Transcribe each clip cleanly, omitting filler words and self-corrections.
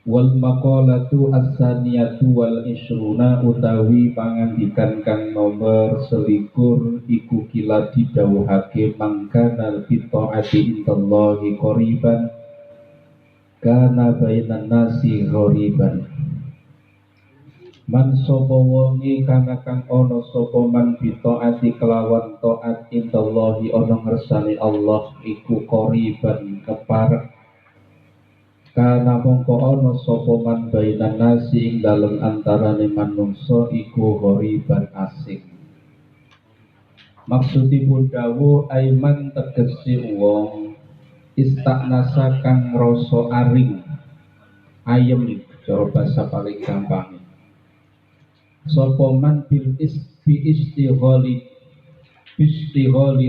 Wal maqalatu as-saniyatu wal isruna utawi pangandikan kang nomor selikur iku kila didhawuhake mangkana fitaati indallahi qoriban kana bainan nasi ghoriban. Man sapa wonge kana kang ana sapa man bitaati kelawan taat indallahi ana ngersane Allah iku qoriban keparek. Kana mongko ana sapa man bainan nasi ing dalem antarane manungsa iku ghoriban asing. Maksudipun dawuh aiman tegese wong istaknasa kang ngrasa aring ayem cara basa paling gampang. Sapa man bil istighali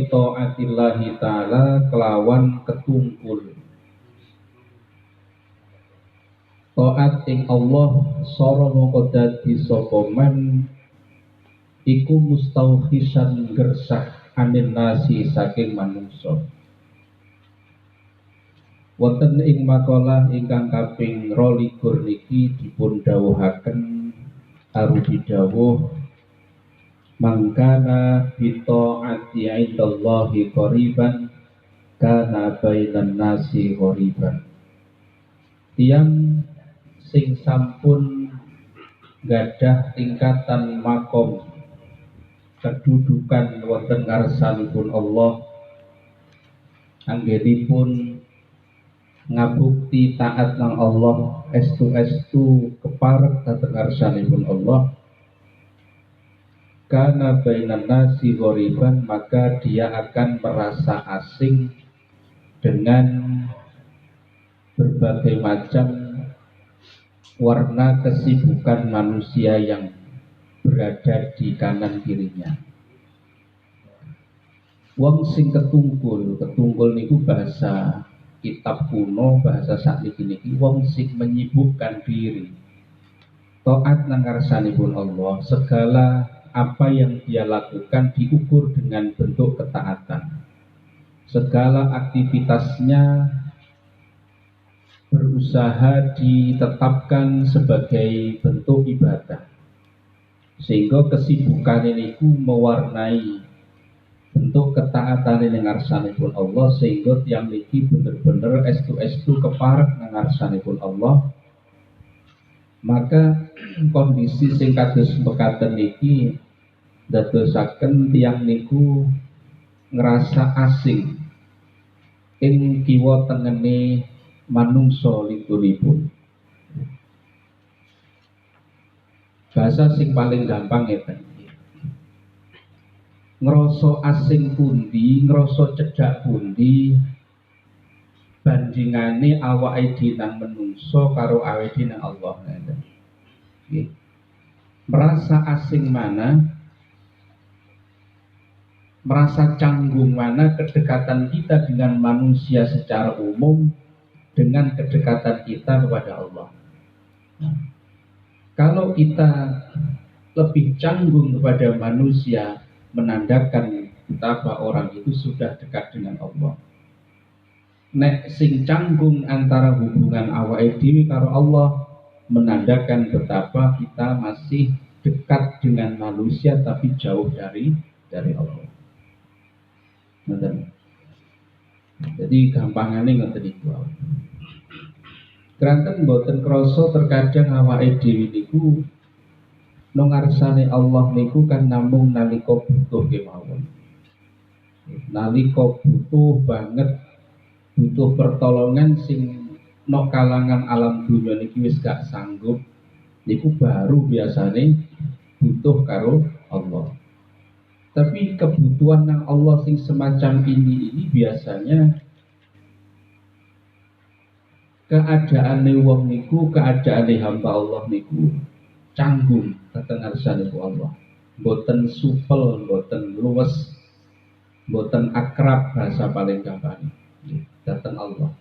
taatillahi taala kelawan ketungkul taat ing Allah sara mongko dadi sapa man iku mustauhisan gersah anin nasi saking manungsa. Wonten ing makalah ingkang kaping 22 niki dipun dawuhaken arupi dawuh mangkana bitaati indallahi qoriban kana bainan nasi ghoriban. Tiang sing sampun gadah tingkatan makom kedudukan wonten ngarsanipun Allah anggenipun ngabukti taat nang Allah estu keparek dhateng ngarsanipun Allah kana bainan nasi ghoriban, maka dia akan merasa asing dengan berbagai macam warna kesibukan manusia yang berada di kanan kirinya. Wong sing ketungkul niku bahasa kitab kuno, bahasa sakniki niki wong sing menyibukkan diri taat nang ngarsanipun Allah, segala apa yang dia lakukan diukur dengan bentuk ketaatan. Segala aktivitasnya berusaha ditetapkan sebagai bentuk ibadah, sehingga kesibukan ini mewarnai bentuk ketaatan yang ngarsanipun Allah, sehingga tiang niki bener-bener estu keparek ngarsanipun Allah. Maka kondisi sing kados mekaten niki dadosaken tiang niku ngerasa asing ing kiwa tengene manungsa lituripun. Bahasa sing paling gampang ngeten. Ngrasa asing pundi, ngrasa cedhak pundi bandingane awake dhewe nang manungsa karo awake dhewe nang Allah ngeten. Nggih. Merasa asing mana? Merasa canggung mana kedekatan kita dengan manusia secara umum dengan kedekatan kita kepada Allah. Kalau kita lebih canggung kepada manusia, menandakan betapa orang itu sudah dekat dengan Allah. Nek sing canggung antara hubungan awake dhewe karo Allah, menandakan betapa kita masih dekat dengan manusia tapi jauh dari Allah. Ngoten. Jadi gampangane ngoten iku. Granten mboten krasa terkadang awake dhewe niku nang ngarsane Allah niku kan namung nalika butuh kemawon. Nalika butuh banget, butuh pertolongan sing no kalangan alam dunia niki wis gak sanggup, niku baru biasane butuh karo Allah. Tapi kebutuhan nang Allah sing semacam ini biasanya keadaane wong niku, keadaane hamba Allah niku canggung dhateng ngarsanipun Allah. Mboten supel, mboten luwes, mboten akrab, bahasa paling gampang dhateng Allah.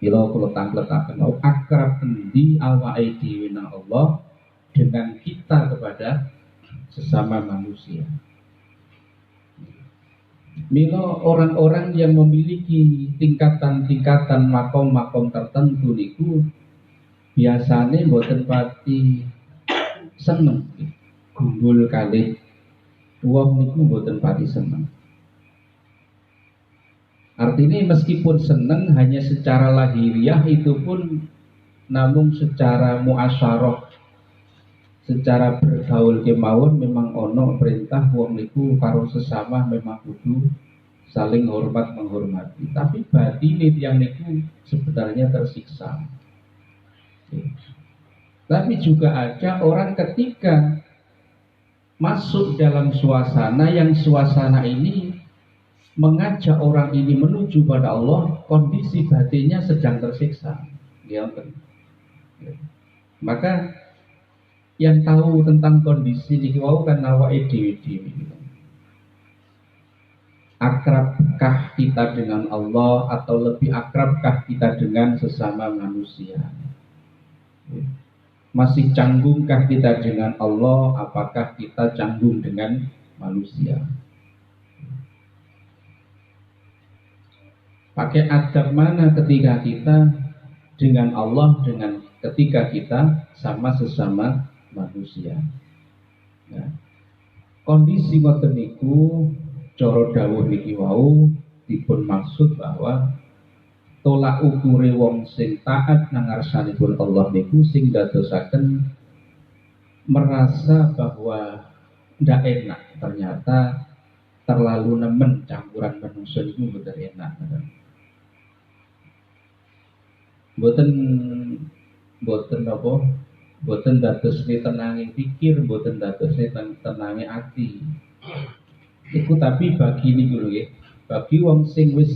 Bila kula tangletaken akrab endi awake dhewe nang Allah dengan kita kepada sesama manusia. Mila orang-orang yang memiliki tingkatan-tingkatan makom-makom tertentu niku biasane mboten pati seneng gumbul kalih wong niku mboten pati seneng. Artinya meskipun seneng hanya secara lahiriah, itu pun namun secara muasyarah, secara bergaul kemawon memang ono perintah wong niku karo sesama memang kudu saling hormat menghormati. Tapi batine tiyang niku sebenarnya tersiksa. Tapi juga ada orang ketika masuk dalam suasana yang suasana ini mengajak orang ini menuju pada Allah, kondisi batinnya sedang tersiksa. Ya, maka yang tahu tentang kondisi niki wau kan awake dhewe-dhewe. Akrabkah kita dengan Allah atau lebih akrabkah kita dengan sesama manusia? Masih canggungkah kita dengan Allah, apakah kita canggung dengan manusia? Pakai adab mana ketika kita dengan Allah, dengan ketika kita sama sesama manusia? Ya. Kondisi ngoten niku cara dawuh niki wau dipun maksud bahwa tolak ukure wong sing taat nang ngarsanipun Allah niku sing dadosaken merasa bahwa ndak enak, ternyata terlalu nemen campuran manusia niku mboten enak. Mboten mboten apa? Mboten dadosne tenange pikir, mboten dadosne tenange ati. Iku tapi bagi niku lho nggih, bagi wong sing wis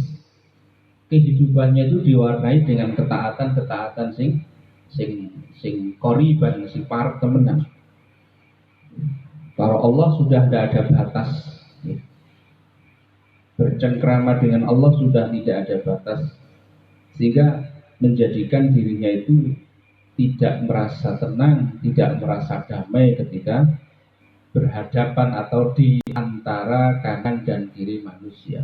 kehidupannya itu diwarnai dengan ketaatan-ketaatan sing koriban, sing parek temenan. Kalau Allah sudah tidak ada batas, bercengkrama dengan Allah sudah tidak ada batas, sehingga menjadikan dirinya itu tidak merasa tenang, tidak merasa damai ketika berhadapan atau di antara kanan dan kiri manusia.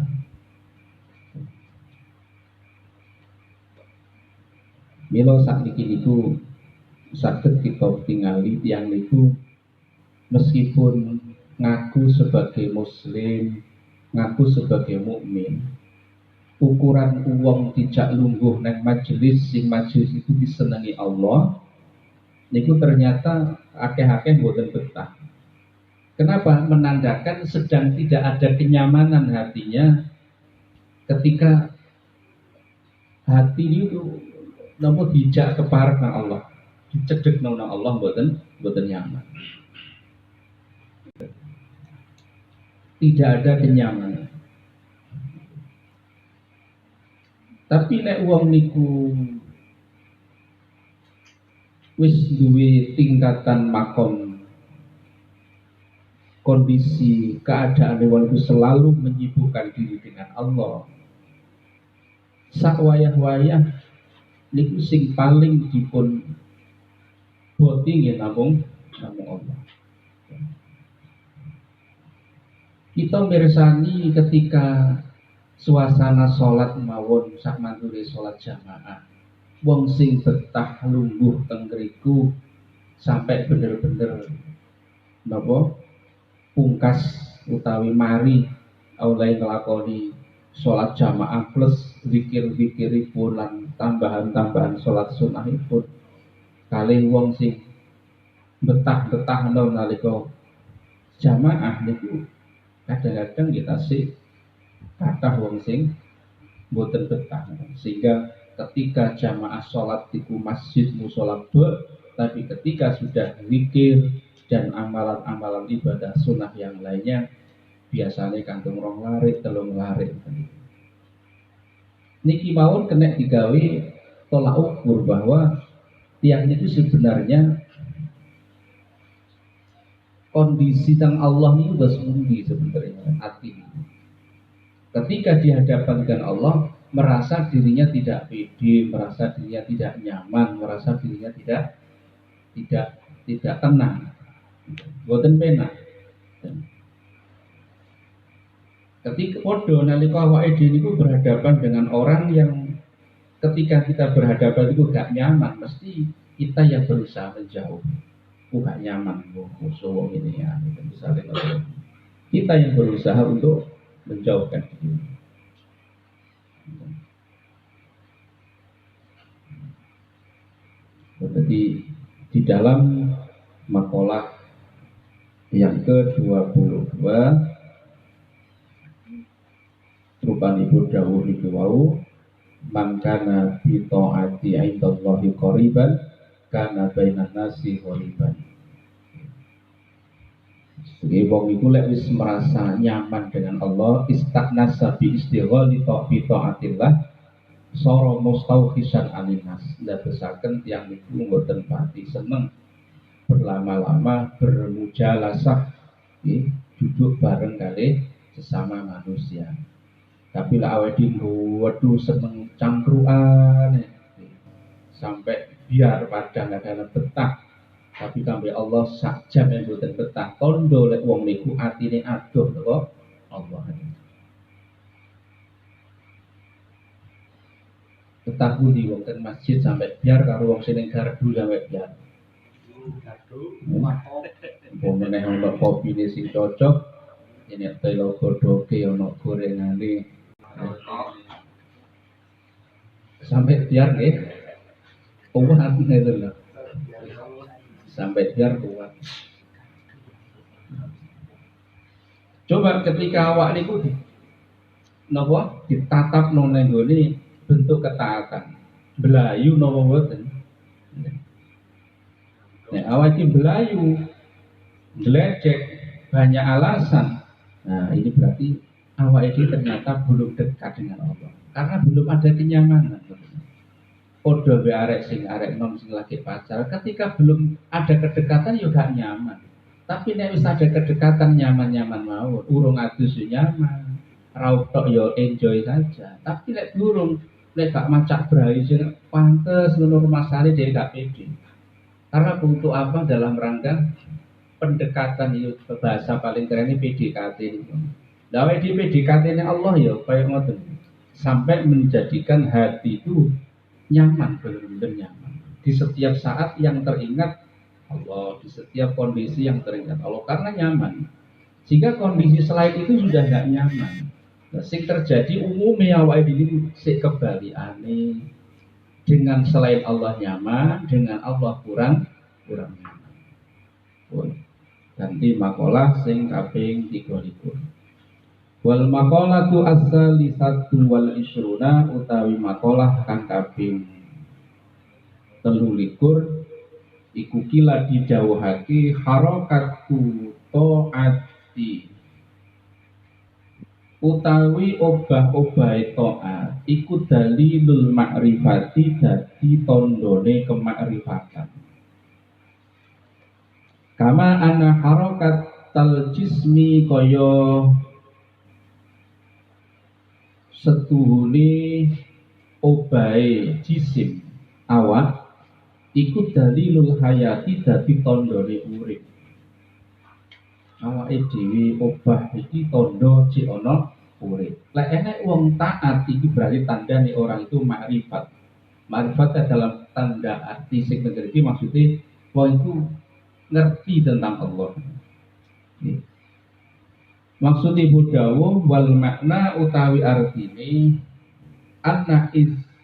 Milo sakniki niku saged kita tingali tiyang niku meskipun ngaku sebagai muslim, ngaku sebagai mukmin, ukuran uang dijak lungguh nang majelis sing majelis itu disenangi Allah niku ternyata akeh-akeh mboten betah. Kenapa? Menandakan sedang tidak ada kenyamanan hatinya ketika hati itu namun dijak keparek nang Allah, dicedhek nang Allah mboten nyaman. Tidak ada kenyamanan. Tapi nek wong niku wis duwe tingkatan makom, kondisi keadaan wong itu selalu menyibukkan diri dengan Allah, sak wayah-wayah niku sing paling dipun boti nggih namung Allah. Kita mirsani ketika suasana sholat mawon sak mandure sholat jamaah, wong sing betah lungguh teng ngriku sampai bener-bener napa pungkas utawi mari oleh nglakoni sholat jamaah plus zikir-zikiripun lan tambahan-tambahan sholat sunahipun kalih wong sing betah-betah nalika jamaah niku kadang-kadang kita sih kathah wong sing mboten betah, sehingga ketika jamaah sholat di masjid musola tapi ketika sudah zikir dan amalan-amalan ibadah sunnah yang lainnya biasanya kantung rong larik, telung larik. Niki mawon kena digawe tolak ukur bahwa tiang itu sebenarnya kondisi tentang Allah ini sudah sembunyi sebenarnya hati. Ketika dihadapkan dengan Allah, merasa dirinya tidak pede, merasa dirinya tidak nyaman, merasa dirinya tidak tenang, boten penak. Ketika podo nalika awake dhewe niku berhadapan dengan orang yang ketika kita berhadapan itu gak nyaman, mesti kita yang berusaha menjauh. Gak nyaman musuh ini ya, misalnya kita yang berusaha untuk menjauhkan diri. Jadi di dalam makalah yang ke-22 rupanipun dawuh niku wau, man kana bi taati indallahi qariban kana bainan nasi qariban. Jadi wong iku lek wis merasa nyaman dengan Allah, istagnasa bi istighali bi taatillah, sara mustauhisan alinas. Dadosaken tiyang niku mboten pati seneng berlama-lama bermujalasah, duduk bareng kali sesama manusia. Tapi lah awake dhewe waduh seneng cangkruan, sampai biar padang kadang betah. Tapi sampai Allah sak jam yang boten betah. Tondo lek wong niku atine adoh kok Allah. Betah budi wong ten masjid sampai biar karo wong sing gardu sampai biar. Meneh ono kopine sing cocok, yen telo godhoke ono gorengane. Sampai biar nggih. Kuat ngeten lho. Sampai biar kuat. Coba ketika awak niku napa ditatap nang nggone bentuk ketaatan. Belayu napa mboten? Nek awak iki belayu, gledek, banyak alasan. Nah, ini berarti awak ini ternyata belum dekat dengan Allah. Karena belum ada kenyamanan. Podo be arek sing arek nom sing lagi pacar, ketika belum ada kedekatan yo gak nyaman. Tapi nek wis ada kedekatan nyaman-nyaman mawon, urung adus yo nyaman. Raup tok yo enjoy saja. Tapi nek durung, nek gak macak brai sing pantes ngono masane dhewe gak pede. Karena untuk apa dalam rangka pendekatan itu bahasa paling keren ini PDKT itu. Dawai di PDKT-nya Allah ya kayak ngoten. Sampai menjadikan hati itu nyaman, benar-benar nyaman. Di setiap saat yang teringat Allah, di setiap kondisi yang teringat Allah karena nyaman. Jika kondisi selain itu sudah nggak nyaman, nah, sing terjadi umumnya awake dhewe sik kebalikane. Dengan selain Allah nyaman, dengan Allah kurang nyaman. Pun ganti makalah sing kaping 23. Wal maqalatu as-salisatu wal isruna utawi makalah kang kaping 23 iku kila didhawuhake harakatu taati utawi obah-obahe taat iku dalilul ma'rifati dadi tandane kemakrifatan. Kama ana harakatal jismi kaya setuhune obahe jisim awak iku dalilul hayati dadi tandane urip. Awake dhewe obah iki tandha cek ana urip. Lek enek wong taat iki berarti tandane orang itu makrifat. Makrifat dalam tanda arti sing ngerti maksudnya wong itu ngerti tentang Allah. Maksudnya budawuh wal makna utawi artine anna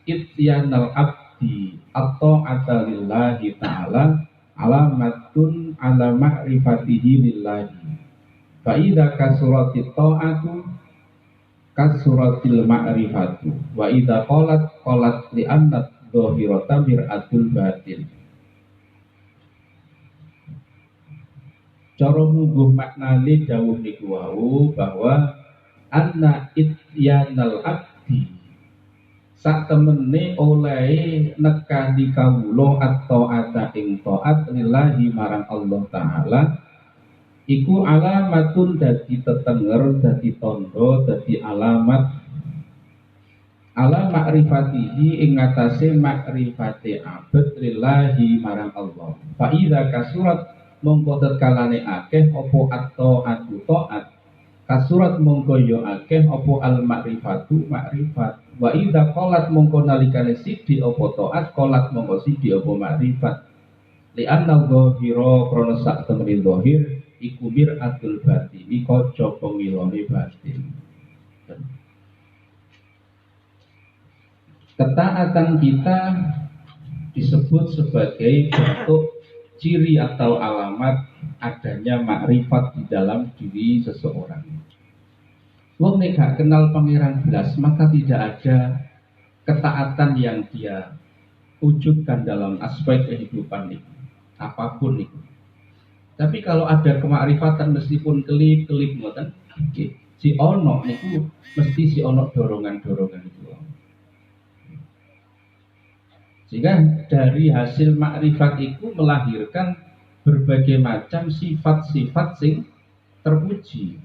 ityanal abdi atau atalillahi ta'ala alamatun ala ma'rifatihi lillahi fa idza kasuratit ta'atu kasuratil ma'rifatu wa idza qalat li anna dhahirata mir'atul batin. Cara mungguh maknane dawuh niku wau bahwa anna ityanal abdi sak temene oleh nekani kawula atau ata ing taat lillahi marang Allah taala iku alamatun dadi tetenger dadi tandha dadi alamat ala makrifatihi ing atase makrifate abad lillahi marang Allah. Fa idza kasurat mongko tetkalane akeh apa atau atu taat kasurat mongko yo akeh apa al makrifatu makrifat. Wa idza qalat mongko nalikane sidi apa taat qalat mongko sidi apa makrifat. Li anna dhahira krana sak temene dhahir iku mir'atul batin kaca pemilone batin. Ketaatan kita disebut sebagai bentuk ciri atau alamat adanya makrifat di dalam diri seseorang. Wong nek gak kenal pangeran belas, maka tidak ada ketaatan yang dia wujudkan dalam aspek kehidupan itu, apapun itu. Tapi kalau ada kemakrifatan meskipun kelip-kelip ngoten, si ono itu mesti si ono dorongan-dorongan itu. Sehingga dari hasil makrifat itu melahirkan berbagai macam sifat-sifat sing terpuji.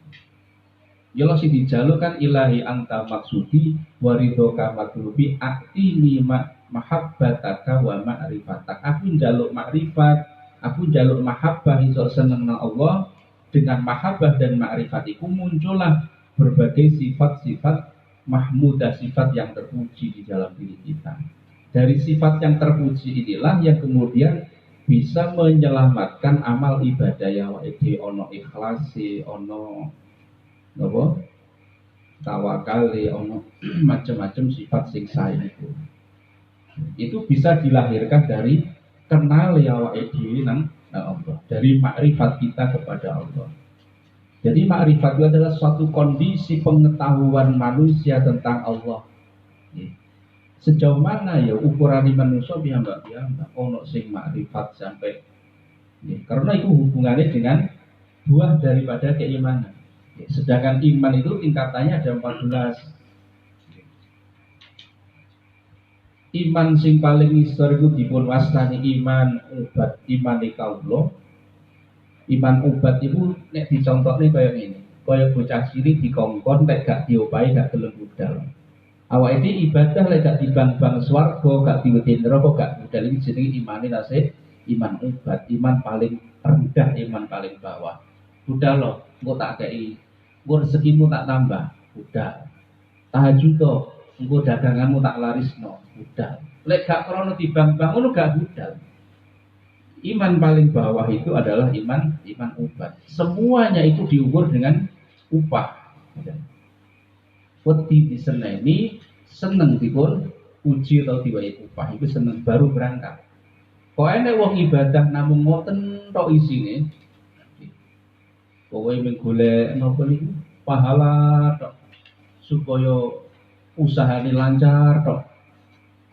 Ya Allah sing dijalukan ilahi anta maksudi waridhoka matlubi aktini mahabbataka wa ma'rifatak. Aku njaluk makrifat, aku njaluk mahabbah iso seneng nang Allah. Dengan mahabbah dan makrifat itu muncullah berbagai sifat-sifat mahmudah, sifat yang terpuji di dalam diri kita. Dari sifat yang terpuji inilah yang kemudian bisa menyelamatkan amal ibadah ya wae ono ikhlasi, ono napa tawakali, ono macam-macam sifat sing sae itu bisa dilahirkan dari kenal ya wae dhewe nang Allah, dari makrifat kita kepada Allah. Jadi makrifat itu adalah suatu kondisi pengetahuan manusia tentang Allah. Sejauh mana ya ukuran manusia piyambak ono sing makrifat sampai karena itu hubungannya dengan buah daripada keimanan. Sedangkan iman itu tingkatannya ada 14. Iman sing paling ngisor itu dipun wastani iman ubat, iman kaulo. Iman ubat itu nek dicontohne kaya ngene. Kaya bocah cilik dikongkon nek gak diopahi gak gelem budal. Awak ini ibadah lek gak dibang-bang swarga, gak diwedhi neraka, gak budal, iki jenenge imane nasib, iman ubat, iman paling rendah, iman paling bawah. Budal lo, engko tak kei, engko rezekimu tak tambah, budal. Tahajud to, engko daganganmu tak larisno, budal. Lek gak krono dibang-bang ngono gak budal. Iman paling bawah itu adalah iman ubat. Semuanya itu diukur dengan upah. Wedi diseneni seneng dipun uji atau diwai upah itu seneng baru berangkat. Kok enek wong ibadah namung ngoten tok isine. Kowe menggolek napa niku pahala tok supaya usahane lancar tok.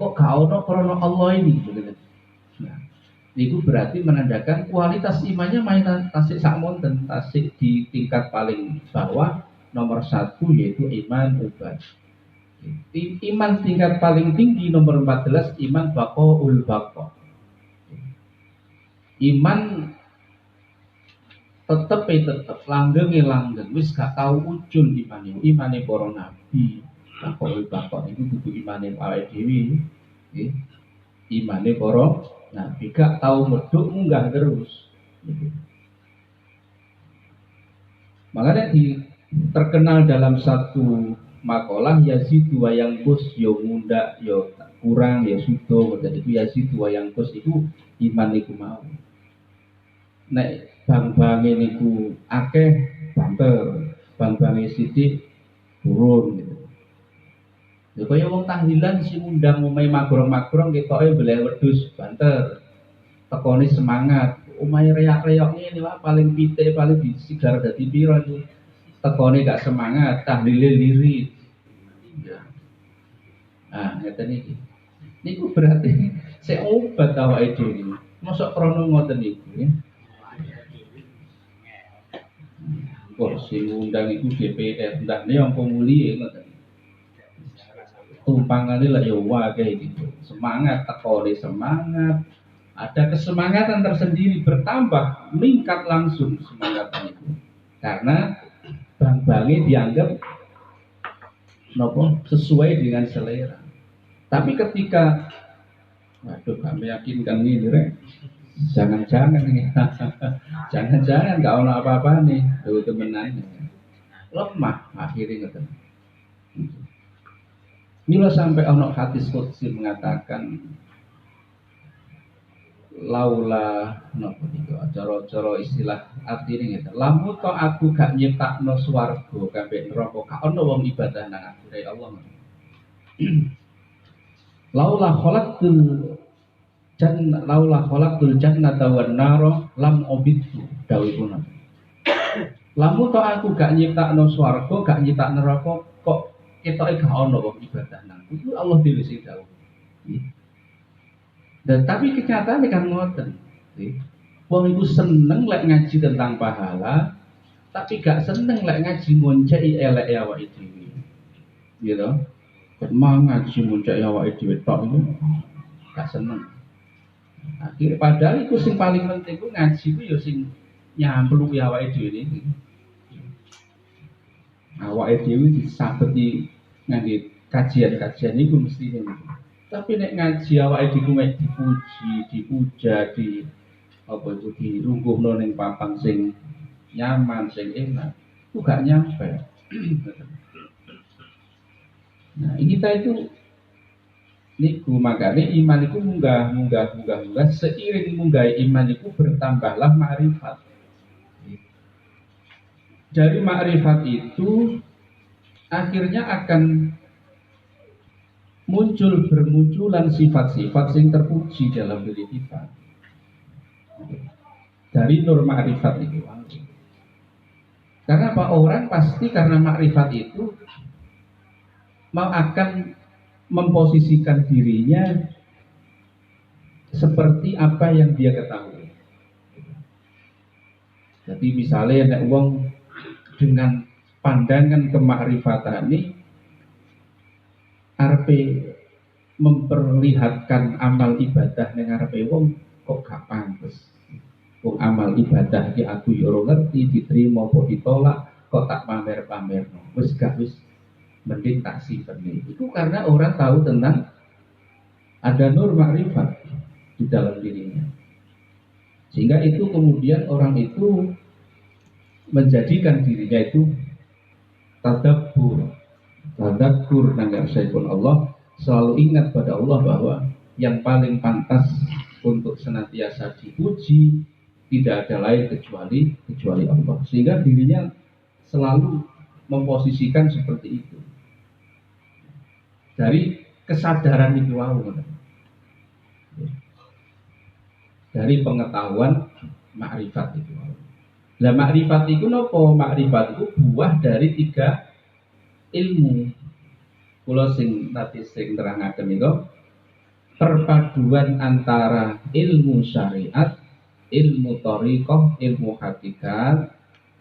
Kok gak ono krana Allah ini gitu. Nah, itu berarti menandakan kualitas imannya main tasik sakmonten, tasik di tingkat paling bawah. Nomor 1 yaitu iman ubat. Iman tingkat paling tinggi nomor 14 iman baqaul baqa. Iman tetep langgeng wis gak tau ujul imane para nabi. Baqaul baqa itu kudu imane awake dhewe. Nggih. Imane para nabi gak tau medhuk munggah terus. Makanya terkenal dalam satu makalah Yazid wa yang kus yo munda yo kurang ya sudo dan itu Yazid wa yang kus itu iman niku mau nek bang-bange niku akeh banter bang-bange sithik turun gitu. Ya kaya wong tahlilan si undang omahe magrong-magrong ketoke beleh wedhus banter tekone semangat omahe reak-reok ngene wae paling pitik paling disigar dadi pira itu tekone gak semangat, tahlile lirik. Nah, ngeten iki. Niku berarti sik obat awake dhewe. Mosok krono ngoten niku ya. Kok sing ngundang iku DPR, ndane yang pemuli ngoten. Tumpangane lah ya wae gitu. Semangat tekone semangat. Ada kesemangatan tersendiri bertambah, meningkat langsung semangatnya itu. Karena bang-bangi dianggap nopo sesuai dengan selera. Tapi ketika waduh kami yakinkan ini rek, jangan-jangan nih jangan-jangan gak ono apa-apa nih itu temenannya. lemah akhirnya ngoten. Mila sampai ana hadis qudsi mengatakan laula napa niku cara-cara istilah artine ngeten. Lamun to aku gak nyiptakno swarga kabeh neraka gak ana wong ibadah nang aku ya Allah. Laula khalaqtul jannata wan nara lam obitu dawuhna. Lamun to aku gak nyiptakno swarga gak nyiptakno neraka kok ketoke gak ana wong ibadah nang aku. Itu Allah dhewe sing dawuh. Dan tapi kenyataannya kan ngoten. Wong iku seneng lek ngaji tentang pahala, tapi gak seneng lek ngaji ngonceki elek awake dhewe. Gitu. Kemang ngaji ngonceki awake dhewe tok itu gak seneng. Akhirnya padahal itu sing paling penting ku ngaji ku ya sing nyambluki awake dhewe iki. Awake dhewe disabeti ngangge kajian-kajian iku mesti ngono. Tapi nek ngaji awake dhewe mek dipuja, di apa itu dirungguhno ning papan sing nyaman, sing enak, itu gak nyampe. Nah, kita itu niku makanya iman itu munggah seiring munggah iman itu bertambahlah ma'rifat. Dari ma'rifat itu akhirnya akan bermunculan sifat-sifat yang terpuji dalam diri kita. Dari nur ma'rifat itu. Karena apa? Orang pasti karena ma'rifat itu mau akan memposisikan dirinya seperti apa yang dia ketahui. Jadi misalnya nek wong dengan pandangan kemakrifatan ini arepe memperlihatkan amal ibadah ning arepe wong kok gak pantes. Wong amal ibadah iki aku yo ora ngerti diterima apa ditolak kok tak pamer-pamerno. Wis mending tak simpen. Itu karena orang tahu tentang ada nur makrifat di dalam dirinya. Sehingga itu kemudian orang itu menjadikan dirinya itu tadabbur nangga saipun Allah, selalu ingat pada Allah bahwa yang paling pantas untuk senantiasa dipuji tidak ada lain kecuali Allah. Sehingga dirinya selalu memposisikan seperti itu. Dari kesadaran itu dari pengetahuan makrifat itu. Lah makrifat itu nopo? Makrifat itu buah dari 3 ilmu. Kula sing terangaken niku perpaduan antara ilmu syariat, ilmu thariqah, ilmu hakikat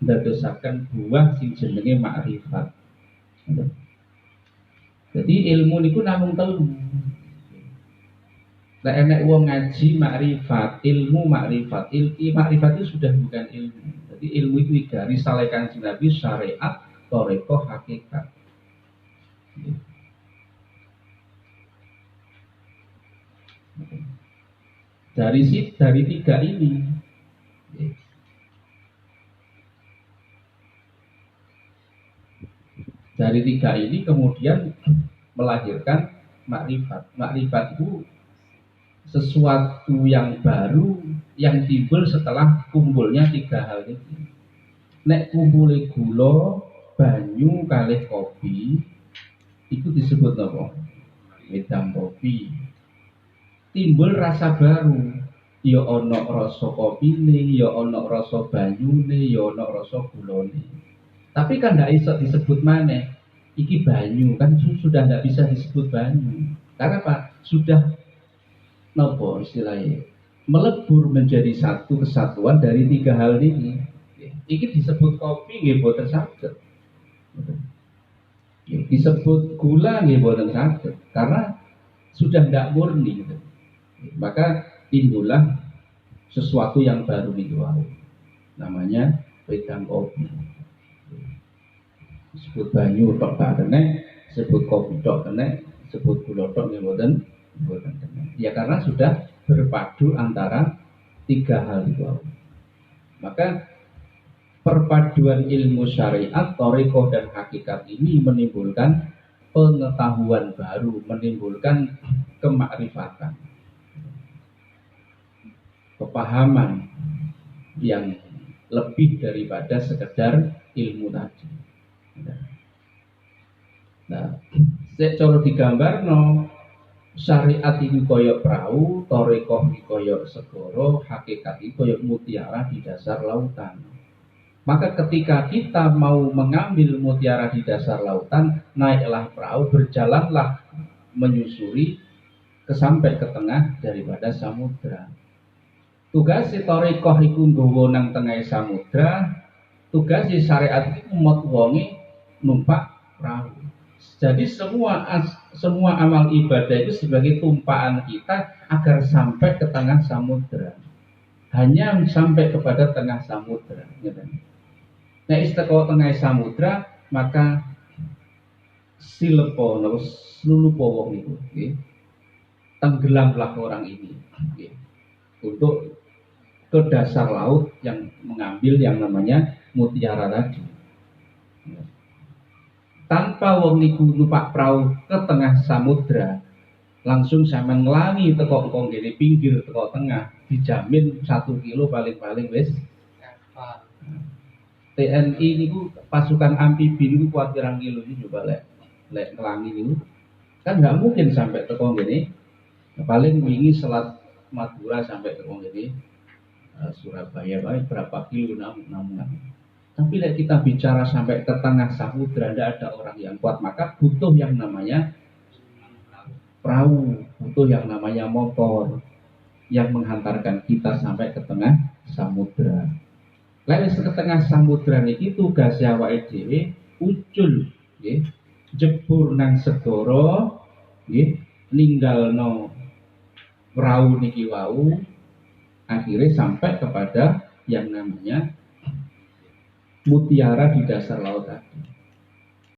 ndadosaken buah sing jenenge makrifat. Jadi ilmu niku namung 3. Lah enek wong ngaji makrifat, ilmu makrifat. Makrifat itu sudah bukan ilmu. Jadi ilmu itu dari risalah Kanjeng Nabi, syariat, thariqah, hakikat. Dari 3 ini kemudian melahirkan makrifat. Makrifat itu sesuatu yang baru yang timbul setelah kumpulnya 3 hal ini. Nek kumpule gula, banyu kalih kopi itu disebut apa? Wedang kopi. Timbul rasa baru. Ya ana rasa kopine, ya ana rasa banyune, ya ana rasa gulane. Tapi kan ndak iso disebut maneh. Iki banyu kan sudah ndak bisa disebut banyu. Karena apa? Sudah nopo istilahnya melebur menjadi satu kesatuan dari 3 hal ini. Iki disebut kopi nggih boten saged. Disebut gula nggih boten saged karena sudah ndak murni gitu. Maka timbullah sesuatu yang baru itu namanya wedang kopi. Disebut banyu tok tak kena, disebut kopi tok kena, disebut gula tok nggih boten kena. Ya karena sudah berpadu antara 3 hal itu. Maka perpaduan ilmu syariat, thariqah dan hakikat ini menimbulkan pengetahuan baru, menimbulkan kemakrifatan, kepahaman yang lebih daripada sekedar ilmu tadi. Nah, secara digambarno syariat ini koyok perahu, thariqah ini koyok segoro, hakikat ini koyok mutiara di dasar lautan. Maka ketika kita mau mengambil mutiara di dasar lautan, naiklah perahu, berjalanlah menyusuri sampai ke tengah daripada samudra. Tugas si thariqah iku nggawa nang tengah samudra, tugas si syariat iku mot wonge numpak perahu. Jadi semua amal ibadah itu sebagai tumpaan kita agar sampai ke tengah samudra. Hanya sampai kepada tengah samudra. Nah, istiqo tengah samudra, maka silepo lulupo wong itu, tenggelamlah orang ini, untuk ke dasar laut yang mengambil yang namanya mutiara tadi. Tanpa wong niku numpak perahu ke tengah samudra, langsung sama ngelangi teko ngene pinggir teko tengah, dijamin 1 kilo paling-paling wis. TNI niku pasukan amfibi niku kuat pirang kilo iki coba lek ngelangi niku. Kan nggak mungkin sampai teko ngene. Paling wingi Selat Madura sampai teko ngene. Surabaya berapa kilo namun. Tapi kalau kita bicara sampai ke tengah samudra, tidak ada orang yang kuat, maka butuh yang namanya perahu, butuh yang namanya motor yang menghantarkan kita sampai ke tengah samudra. Lalu ke tengah samudra niki tugasnya awake dhewe ucul, jebur nang segara, ninggalno perahu niki wau, akhirnya sampai kepada yang namanya mutiara di dasar laut tadi.